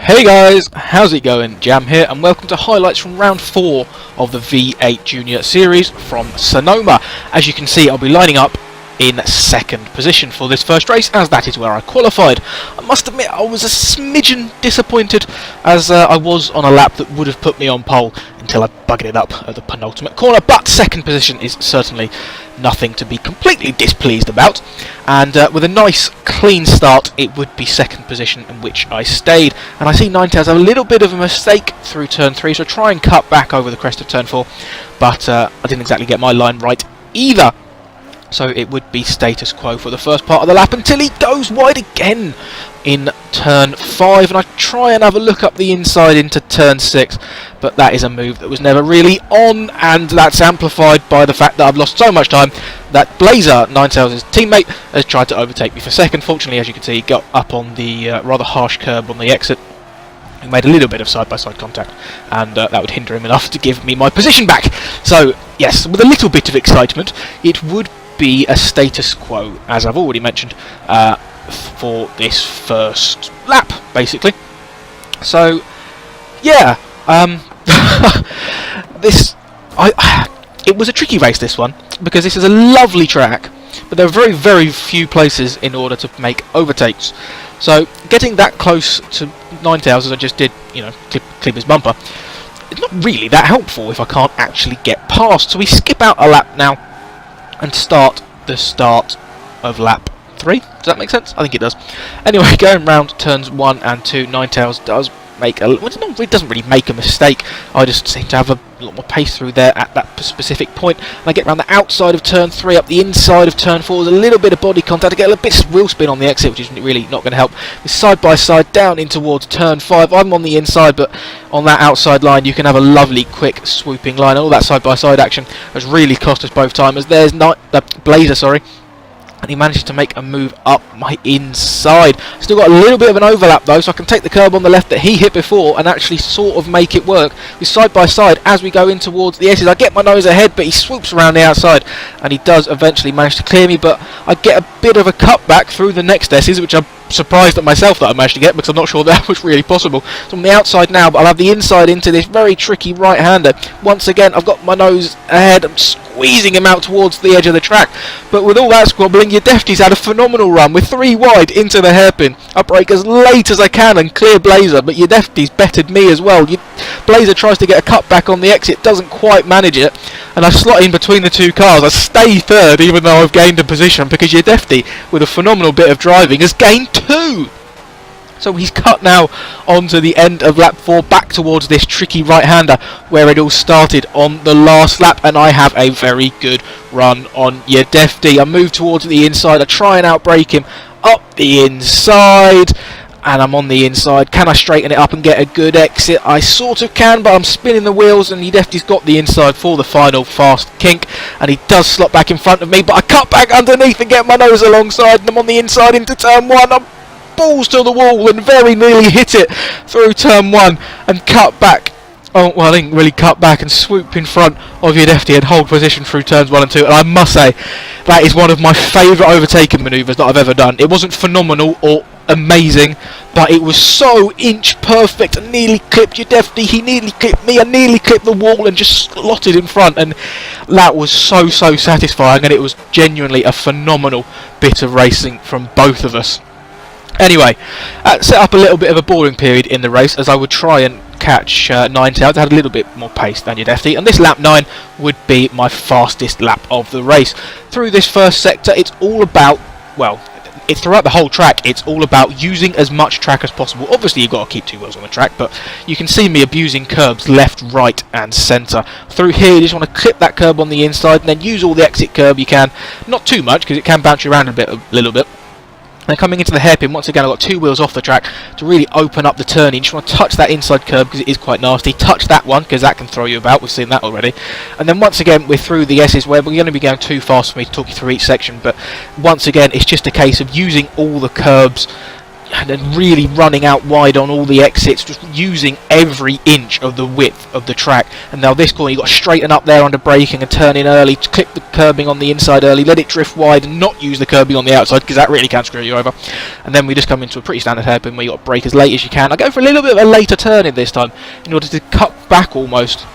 Hey guys, how's it going? Jam here and welcome to highlights from round 4 of the V8 Junior Series from Sonoma. As you can see, I'll be lining up in second position for this first race, as that is where I qualified. I must admit I was a smidgen disappointed, as I was on a lap that would have put me on pole until I buggered it up at the penultimate corner, but second position is certainly nothing to be completely displeased about, and with a nice clean start it would be second position in which I stayed. And I see Ninetales have a little bit of a mistake through turn 3, so I try and cut back over the crest of turn 4, but I didn't exactly get my line right either. So it would be status quo for the first part of the lap until he goes wide again in turn 5, and I try and have a look up the inside into turn 6, but that is a move that was never really on, and that's amplified by the fact that I've lost so much time that Blazer, Ninetales' teammate, has tried to overtake me for second. Fortunately, as you can see, he got up on the rather harsh curb on the exit. He made a little bit of side-by-side contact, and that would hinder him enough to give me my position back. So yes, with a little bit of excitement, it would be a status quo, as I've already mentioned, for this first lap, basically. So yeah, it was a tricky race, this one, because this is a lovely track, but there are very, very few places in order to make overtakes. So getting that close to Ninetales as I just did, clip his bumper, it's not really that helpful if I can't actually get past. So we skip out a lap now and start the start of lap 3. Does that make sense? I think it does. Anyway, going round turns 1 and 2, Ninetales does make it doesn't really make a mistake. I just seem to have a lot more pace through there at that specific point. And I get around the outside of turn 3, up the inside of turn 4. There's a little bit of body contact. I get a little bit of wheel spin on the exit, which is really not going to help. It's side by side down in towards turn 5. I'm on the inside, but on that outside line you can have a lovely quick swooping line. All that side by side action has really cost us both time, as there's Blazer, and he managed to make a move up my inside. Still got a little bit of an overlap though, so I can take the curb on the left that he hit before and actually sort of make it work. With side by side as we go in towards the S's, I get my nose ahead, but he swoops around the outside and he does eventually manage to clear me, but I get a bit of a cutback through the next S's, which I'm surprised at myself that I managed to get, because I'm not sure that was really possible. So I'm on the outside now, but I'll have the inside into this very tricky right-hander. Once again, I've got my nose ahead, I'm squeezing him out towards the edge of the track, but with all that squabbling, your Defty's had a phenomenal run with 3 wide into the hairpin. I brake as late as I can and clear Blazer, but your Defty's bettered me as well. Blazer tries to get a cut back on the exit, doesn't quite manage it, and I slot in between the 2 cars. I stay third even though I've gained a position, because your Defty, with a phenomenal bit of driving, has gained 2. So he's cut now onto the end of lap 4, back towards this tricky right-hander where it all started on the last lap, and I have a very good run on your Defty. I move towards the inside, I try and outbrake him up the inside, and I'm on the inside. Can I straighten it up and get a good exit? I sort of can, but I'm spinning the wheels, and Defty's got the inside for the final fast kink, and he does slot back in front of me, but I cut back underneath and get my nose alongside, and I'm on the inside into turn 1. I'm balls to the wall and very nearly hit it through turn 1 and cut back. Oh, well, I didn't really cut back, and swoop in front of your Defty and hold position through turns 1 and 2, and I must say that is one of my favourite overtaking manoeuvres that I've ever done. It wasn't phenomenal or amazing, but it was so inch perfect. I nearly clipped your Defty, he nearly clipped me, I nearly clipped the wall and just slotted in front, and that was so satisfying, and it was genuinely a phenomenal bit of racing from both of us. Anyway, set up a little bit of a boring period in the race, as I would try and catch Ninetales. I had a little bit more pace than your Defty, and this lap 9 would be my fastest lap of the race. Through this first sector, it's all about, it's throughout the whole track, it's all about using as much track as possible. Obviously you've got to keep 2 wheels on the track, but you can see me abusing curbs left, right and centre. Through here you just want to clip that curb on the inside and then use all the exit curb you can. Not too much, because it can bounce you around a little bit. And coming into the hairpin, once again I've got 2 wheels off the track to really open up the turning. You just want to touch that inside curb because it is quite nasty. Touch that one because that can throw you about, we've seen that already. And then once again we're through the S's, where we're going to be going too fast for me to talk you through each section, but once again it's just a case of using all the curbs and then really running out wide on all the exits, just using every inch of the width of the track. And now this corner, you've got to straighten up there under braking and turn in early, to clip the curbing on the inside early, let it drift wide and not use the curbing on the outside, because that really can screw you over. And then we just come into a pretty standard hairpin where you've got to brake as late as you can. I go for a little bit of a later turn in this time in order to cut back almost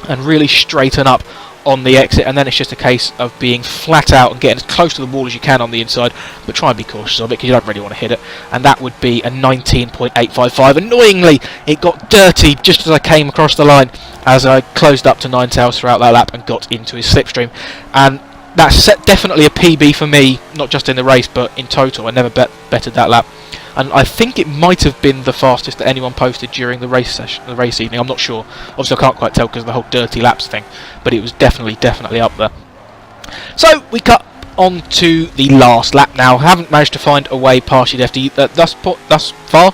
and really straighten up on the exit, and then it's just a case of being flat out and getting as close to the wall as you can on the inside, but try and be cautious of it because you don't really want to hit it. And that would be a 19.855. Annoyingly, it got dirty just as I came across the line as I closed up to Nine Tails throughout that lap and got into his slipstream. And that's definitely a PB for me, not just in the race but in total. I never bettered that lap, and I think it might have been the fastest that anyone posted during the race session, the race evening. I'm not sure. Obviously, I can't quite tell because of the whole dirty laps thing, but it was definitely up there. So we cut on to the last lap now. I haven't managed to find a way past Yudefti thus far,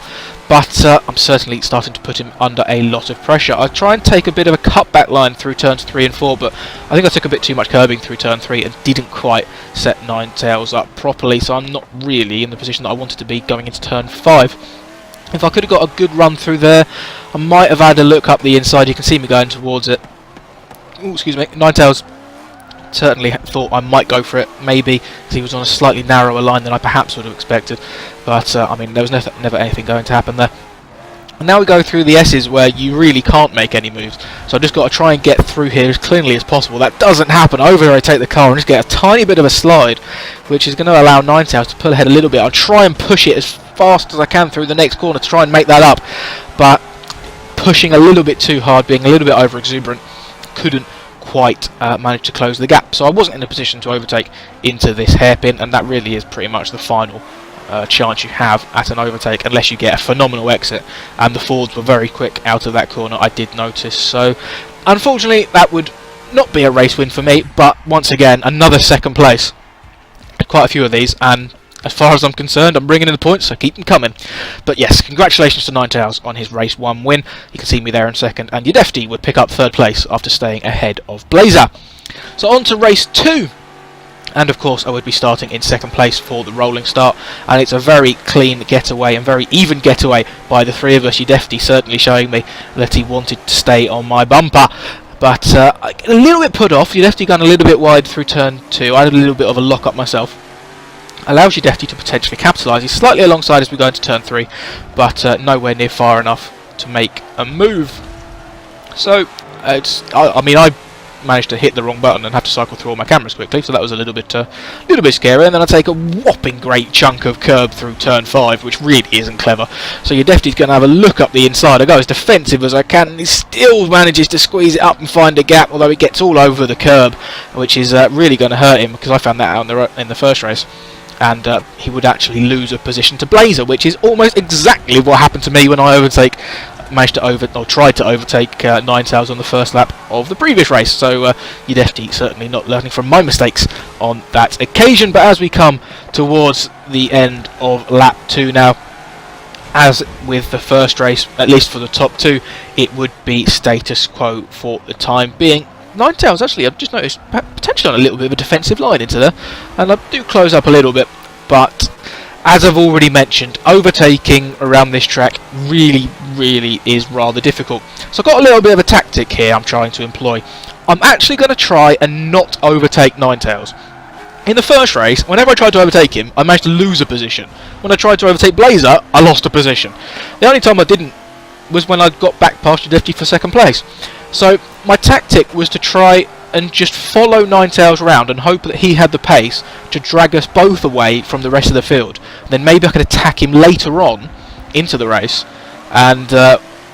but I'm certainly starting to put him under a lot of pressure. I try and take a bit of a cutback line through turns 3 and 4, but I think I took a bit too much curbing through turn 3 and didn't quite set Nine Tails up properly, so I'm not really in the position that I wanted to be going into turn 5. If I could have got a good run through there, I might have had a look up the inside. You can see me going towards it. Ooh, excuse me. Nine Tails certainly thought I might go for it, maybe, because he was on a slightly narrower line than I perhaps would have expected. But, I mean, there was never anything going to happen there. And now we go through the S's where you really can't make any moves. So I've just got to try and get through here as cleanly as possible. That doesn't happen. Over there I take the car and just get a tiny bit of a slide, which is going to allow Nine Tails to pull ahead a little bit. I'll try and push it as fast as I can through the next corner to try and make that up. But pushing a little bit too hard, being a little bit over exuberant, couldn't quite manage to close the gap. So I wasn't in a position to overtake into this hairpin, and that really is pretty much the final chance you have at an overtake, unless you get a phenomenal exit, and the Fords were very quick out of that corner, I did notice. So unfortunately that would not be a race win for me, but once again another second place. Quite a few of these, and as far as I'm concerned, I'm bringing in the points, so keep them coming. But yes, congratulations to Nine Tails on his race 1 win. You can see me there in second, and Yudefti would pick up 3rd place after staying ahead of Blazer. So on to race 2. And of course I would be starting in 2nd place for the rolling start, and it's a very clean getaway and very even getaway by the 3 of us. Yudefti certainly showing me that he wanted to stay on my bumper, but a little bit put off. Yudefti gone a little bit wide through turn 2. I had a little bit of a lock up myself. Allows Yudefti to potentially capitalise. He's slightly alongside as we go into turn 3, but nowhere near far enough to make a move. So I mean, I managed to hit the wrong button and have to cycle through all my cameras quickly, so that was a little bit scary. And then I take a whopping great chunk of curb through turn 5, which really isn't clever. So Yudefti's going to have a look up the inside. I go as defensive as I can, and he still manages to squeeze it up and find a gap, although he gets all over the curb, which is really going to hurt him, because I found that out in the first race. And he would actually lose a position to Blazer, which is almost exactly what happened to me when I tried to overtake Nine Tails on the first lap of the previous race. So Yudefti certainly not learning from my mistakes on that occasion. But as we come towards the end of lap 2 now, as with the first race, at least for the top 2, it would be status quo for the time being. Nine Tails, actually, I've just noticed potentially on a little bit of a defensive line into there, and I do close up a little bit, but as I've already mentioned, overtaking around this track really is rather difficult. So I've got a little bit of a tactic here I'm trying to employ. I'm actually going to try and not overtake Nine Tails. In the first race, whenever I tried to overtake him, I managed to lose a position. When I tried to overtake Blazer, I lost a position. The only time I didn't was when I got back past Yudefti for 2nd place. So my tactic was to try and just follow Nine Tails around and hope that he had the pace to drag us both away from the rest of the field. Then maybe I could attack him later on into the race, and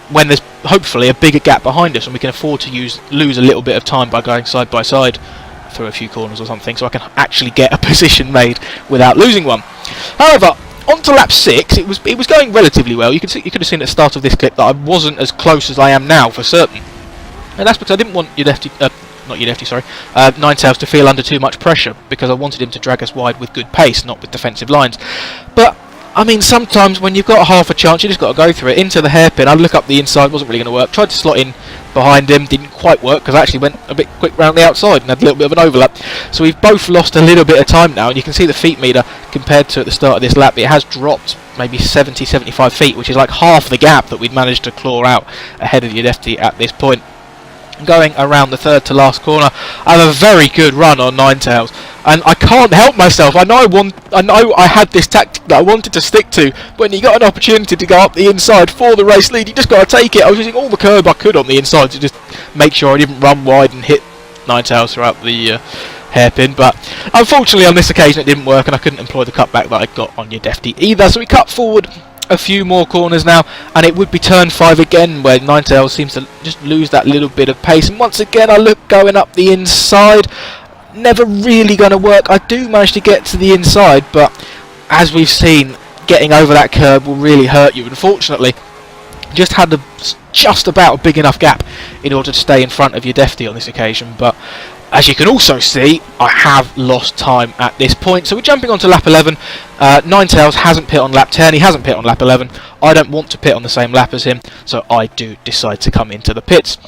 when there's hopefully a bigger gap behind us and we can afford to lose a little bit of time by going side by side through a few corners or something, so I can actually get a position made without losing one. However, on to lap 6, it was going relatively well. You could have seen at the start of this clip that I wasn't as close as I am now for certain. And that's because I didn't want Nine Tails to feel under too much pressure, because I wanted him to drag us wide with good pace, not with defensive lines. But I mean, sometimes when you've got half a chance, you just got to go through it. Into the hairpin, I look up the inside, wasn't really going to work. Tried to slot in behind him, didn't quite work, because I actually went a bit quick round the outside and had a little bit of an overlap. So we've both lost a little bit of time now, and you can see the feet meter compared to at the start of this lap, it has dropped maybe 70-75 feet, which is like half the gap that we'd managed to claw out ahead of Yudefti at this point. Going around the third to last corner, I have a very good run on Ninetales, and I can't help myself. I know I had this tactic that I wanted to stick to, but when you got an opportunity to go up the inside for the race lead, you just got to take it. I was using all the curb I could on the inside to just make sure I didn't run wide and hit Ninetales throughout the hairpin, but unfortunately on this occasion it didn't work, and I couldn't employ the cutback that I got on Yudefti either. So we cut forward a few more corners now, and it would be turn 5 again, where Ninetales seems to just lose that little bit of pace, and once again I look going up the inside. Never really going to work. I do manage to get to the inside, but as we've seen, getting over that curb will really hurt you. Unfortunately, just had just about a big enough gap in order to stay in front of Yudefti on this occasion, but as you can also see, I have lost time at this point. So we're jumping on to lap 11. Ninetales hasn't pit on lap 10, he hasn't pit on lap 11. I don't want to pit on the same lap as him, so I do decide to come into the pits.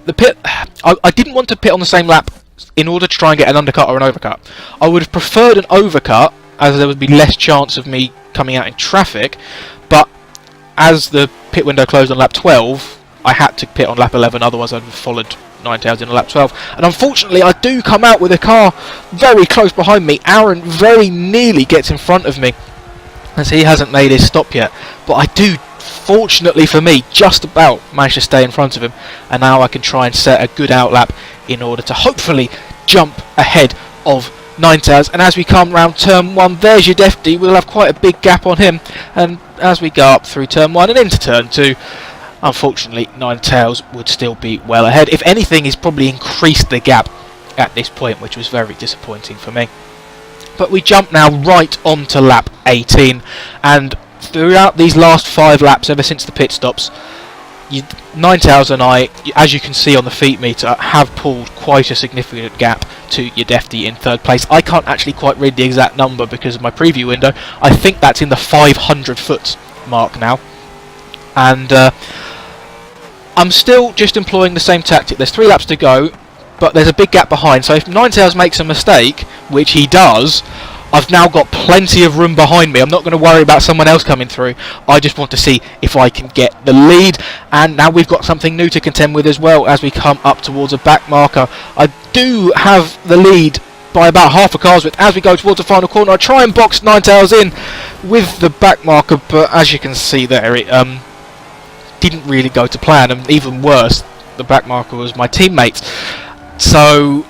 I didn't want to pit on the same lap in order to try and get an undercut or an overcut. I would have preferred an overcut, as there would be less chance of me coming out in traffic, but as the pit window closed on lap 12, I had to pit on lap 11, otherwise I'd have followed Ninetales in lap 12, and unfortunately I do come out with a car very close behind me. Aaron very nearly gets in front of me as he hasn't made his stop yet, but I do, fortunately for me, just about manage to stay in front of him, and now I can try and set a good outlap in order to hopefully jump ahead of Ninetales. And as we come round turn 1, there's Yudefti. We'll have quite a big gap on him, and as we go up through turn 1 and into turn 2, unfortunately, Ninetales would still be well ahead. If anything, he's probably increased the gap at this point, which was very disappointing for me. But we jump now right on to lap 18, and throughout these last 5 laps, ever since the pit stops, Ninetales and I, as you can see on the feet meter, have pulled quite a significant gap to Yudefti in third place. I can't actually quite read the exact number because of my preview window. I think that's in the 500 foot mark now. And I'm still just employing the same tactic. There's 3 laps to go, but there's a big gap behind, so if Ninetales makes a mistake, which he does, I've now got plenty of room behind me. I'm not going to worry about someone else coming through. I just want to see if I can get the lead, and now we've got something new to contend with as well as we come up towards a back marker. I do have the lead by about half a car's width as we go towards the final corner. I try and box Ninetales in with the back marker, but as you can see there, it didn't really go to plan, and even worse, the back marker was my teammate. So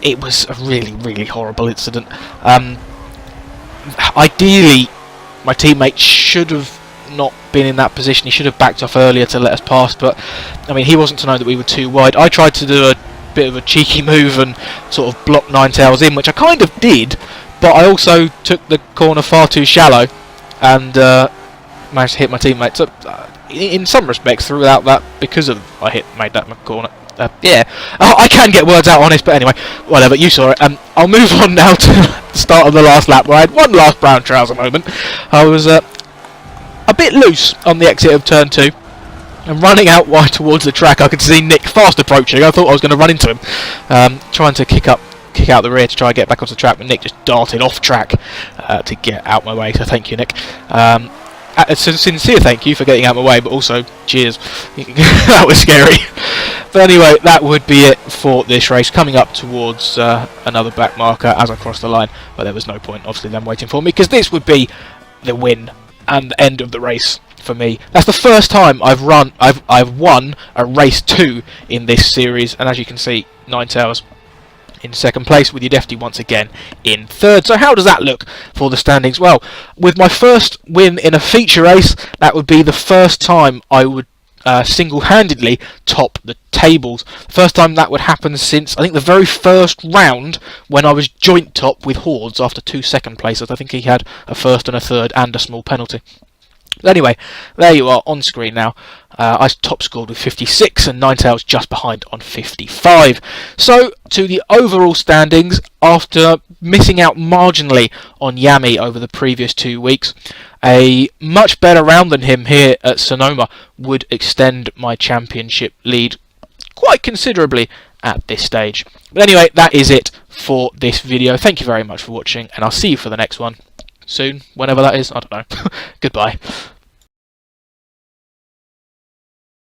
it was a really, really horrible incident. Ideally, my teammate should have not been in that position. He should have backed off earlier to let us pass, but I mean, he wasn't to know that we were too wide. I tried to do a bit of a cheeky move and sort of block Ninetales in, which I kind of did, but I also took the corner far too shallow and managed to hit my teammate. So in some respects, throughout that, because of I made that corner. I can get words out honest, but anyway, whatever, you saw it. I'll move on now to the start of the last lap, where I had one last brown trouser moment. I was a bit loose on the exit of turn 2, and running out wide towards the track, I could see Nick fast approaching. I thought I was going to run into him, trying to kick out the rear to try and get back onto the track, but Nick just darted off track to get out my way, so thank you, Nick. A sincere thank you for getting out of my way, but also cheers. That was scary. But anyway, that would be it for this race. Coming up towards another back marker as I cross the line, but there was no point, obviously, them waiting for me, because this would be the win and the end of the race for me. That's the first time I've won a race 2 in this series, and as you can see, Ninetales in second place, with Yudefti once again in third. So how does that look for the standings? Well, with my first win in a feature race, that would be the first time I would single-handedly top the tables. First time that would happen since, I think, the very first round when I was joint top with Hordes after 2 second places. I think he had a first and a third and a small penalty. But anyway, there you are on screen now. I top scored with 56 and Ninetales just behind on 55. So, to the overall standings, after missing out marginally on Yami over the previous 2 weeks, a much better round than him here at Sonoma would extend my championship lead quite considerably at this stage. But anyway, that is it for this video. Thank you very much for watching, and I'll see you for the next one. soon, whenever that is. I don't know. Goodbye.